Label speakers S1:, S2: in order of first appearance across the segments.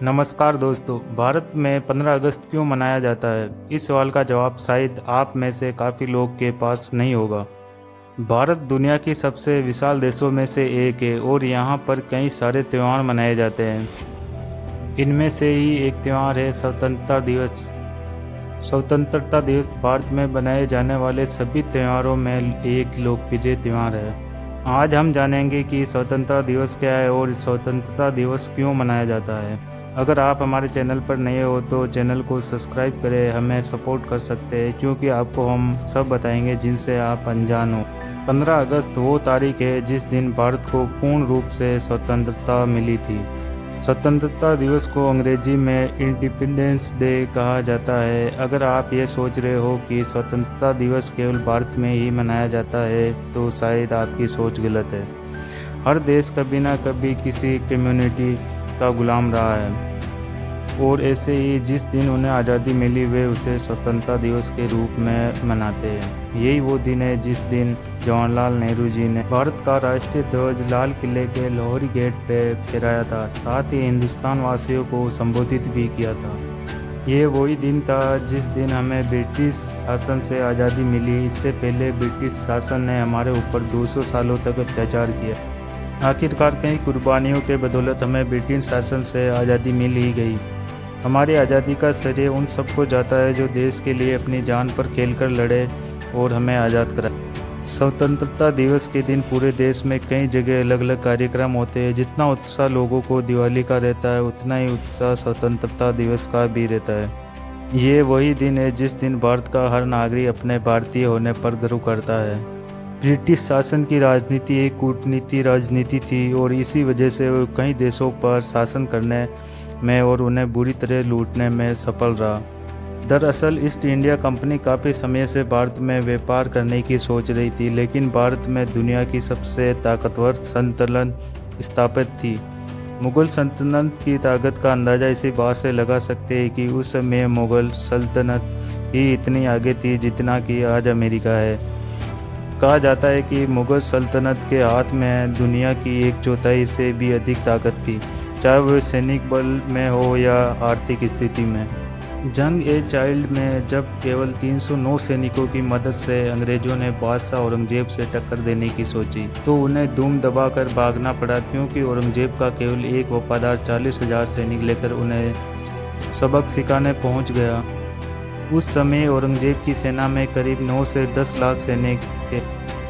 S1: नमस्कार दोस्तों। भारत में 15 अगस्त क्यों मनाया जाता है? इस सवाल का जवाब शायद आप में से काफ़ी लोग के पास नहीं होगा। भारत दुनिया की सबसे विशाल देशों में से एक है और यहाँ पर कई सारे त्यौहार मनाए जाते हैं। इनमें से ही एक त्यौहार है स्वतंत्रता दिवस। स्वतंत्रता दिवस भारत में मनाए जाने वाले सभी त्योहारों में एक लोकप्रिय त्यौहार है। आज हम जानेंगे कि स्वतंत्रता दिवस क्या है और स्वतंत्रता दिवस क्यों मनाया जाता है। अगर आप हमारे चैनल पर नए हो तो चैनल को सब्सक्राइब करें, हमें सपोर्ट कर सकते हैं क्योंकि आपको हम सब बताएंगे जिनसे आप अनजान हो। 15 अगस्त वो तारीख है जिस दिन भारत को पूर्ण रूप से स्वतंत्रता मिली थी। स्वतंत्रता दिवस को अंग्रेजी में इंडिपेंडेंस डे कहा जाता है। अगर आप ये सोच रहे हो कि स्वतंत्रता दिवस केवल भारत में ही मनाया जाता है तो शायद आपकी सोच गलत है। हर देश कभी ना कभी किसी कम्युनिटी का गुलाम रहा है और ऐसे ही जिस दिन उन्हें आज़ादी मिली वे उसे स्वतंत्रता दिवस के रूप में मनाते हैं। यही वो दिन है जिस दिन जवाहरलाल नेहरू जी ने भारत का राष्ट्रीय ध्वज लाल किले के लाहौरी गेट पे फहराया था, साथ ही हिंदुस्तान वासियों को संबोधित भी किया था। ये वही दिन था जिस दिन हमें ब्रिटिश शासन से आज़ादी मिली। इससे पहले ब्रिटिश शासन ने हमारे ऊपर 200 सालों तक अत्याचार किया। आखिरकार कई कुर्बानियों के बदौलत हमें ब्रिटिश शासन से आज़ादी मिल ही गई। हमारी आज़ादी का श्रेय उन सबको जाता है जो देश के लिए अपनी जान पर खेलकर लड़े और हमें आज़ाद कराए। स्वतंत्रता दिवस के दिन पूरे देश में कई जगह अलग अलग कार्यक्रम होते हैं। जितना उत्साह लोगों को दिवाली का रहता है उतना ही उत्साह स्वतंत्रता दिवस का भी रहता है। ये वही दिन है जिस दिन भारत का हर नागरिक अपने भारतीय होने पर गर्व करता है। ब्रिटिश शासन की राजनीति एक कूटनीति राजनीति थी और इसी वजह से वो कई देशों पर शासन करने में और उन्हें बुरी तरह लूटने में सफल रहा। दरअसल ईस्ट इंडिया कंपनी काफ़ी समय से भारत में व्यापार करने की सोच रही थी, लेकिन भारत में दुनिया की सबसे ताकतवर सल्तनत स्थापित थी। मुग़ल सल्तनत की ताकत का अंदाज़ा इसी बात से लगा सकते हैं कि उस समय मुग़ल सल्तनत ही इतनी आगे थी जितना कि आज अमेरिका है। कहा जाता है कि मुग़ल सल्तनत के हाथ में दुनिया की 1/4 से भी अधिक ताकत थी, चाहे वह सैनिक बल में हो या आर्थिक स्थिति में। जंग ए चाइल्ड में जब केवल 309 सैनिकों की मदद से अंग्रेजों ने बादशाह औरंगजेब से टक्कर देने की सोची तो उन्हें धूम दबाकर भागना पड़ा, क्योंकि औरंगजेब का केवल एक वफादार 40,000 सैनिक लेकर उन्हें सबक सिखाने पहुंच गया। उस समय औरंगजेब की सेना में करीब 9 से 10 लाख सैनिक थे,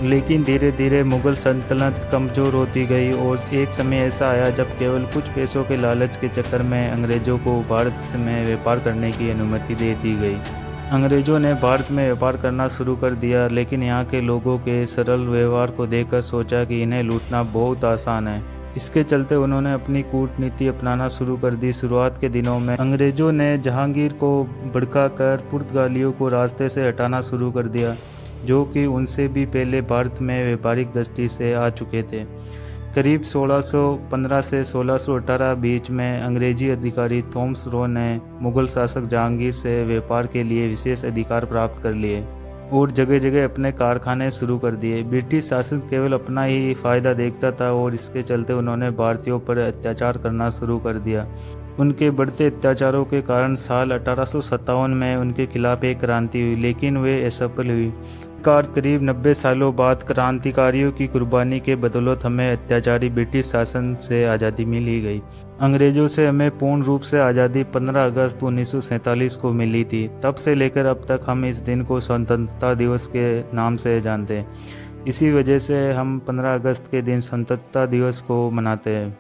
S1: लेकिन धीरे धीरे मुग़ल सल्तनत कमज़ोर होती गई और एक समय ऐसा आया जब केवल कुछ पैसों के लालच के चक्कर में अंग्रेज़ों को भारत में व्यापार करने की अनुमति दे दी गई। अंग्रेज़ों ने भारत में व्यापार करना शुरू कर दिया, लेकिन यहाँ के लोगों के सरल व्यवहार को देखकर सोचा कि इन्हें लूटना बहुत आसान है। इसके चलते उन्होंने अपनी कूटनीति अपनाना शुरू कर दी। शुरुआत के दिनों में अंग्रेज़ों ने जहांगीर को भड़काकर पुर्तगालियों को रास्ते से हटाना शुरू कर दिया, जो कि उनसे भी पहले भारत में व्यापारिक दृष्टि से आ चुके थे। करीब 1615 से 1618 बीच में अंग्रेजी अधिकारी थॉमस रो ने मुग़ल शासक जहांगीर से व्यापार के लिए विशेष अधिकार प्राप्त कर लिए और जगह जगह अपने कारखाने शुरू कर दिए। ब्रिटिश शासन केवल अपना ही फ़ायदा देखता था और इसके चलते उन्होंने भारतीयों पर अत्याचार करना शुरू कर दिया। उनके बढ़ते अत्याचारों के कारण साल 1857 में उनके खिलाफ एक क्रांति हुई, लेकिन वे असफल हुई। करीब 90 सालों बाद क्रांतिकारियों की कुर्बानी के बदौलत हमें अत्याचारी ब्रिटिश शासन से आज़ादी मिल ही गई। अंग्रेज़ों से हमें पूर्ण रूप से आज़ादी 15 अगस्त 1947 को मिली थी। तब से लेकर अब तक हम इस दिन को स्वतंत्रता दिवस के नाम से जानते हैं। इसी वजह से हम 15 अगस्त के दिन स्वतंत्रता दिवस को मनाते हैं।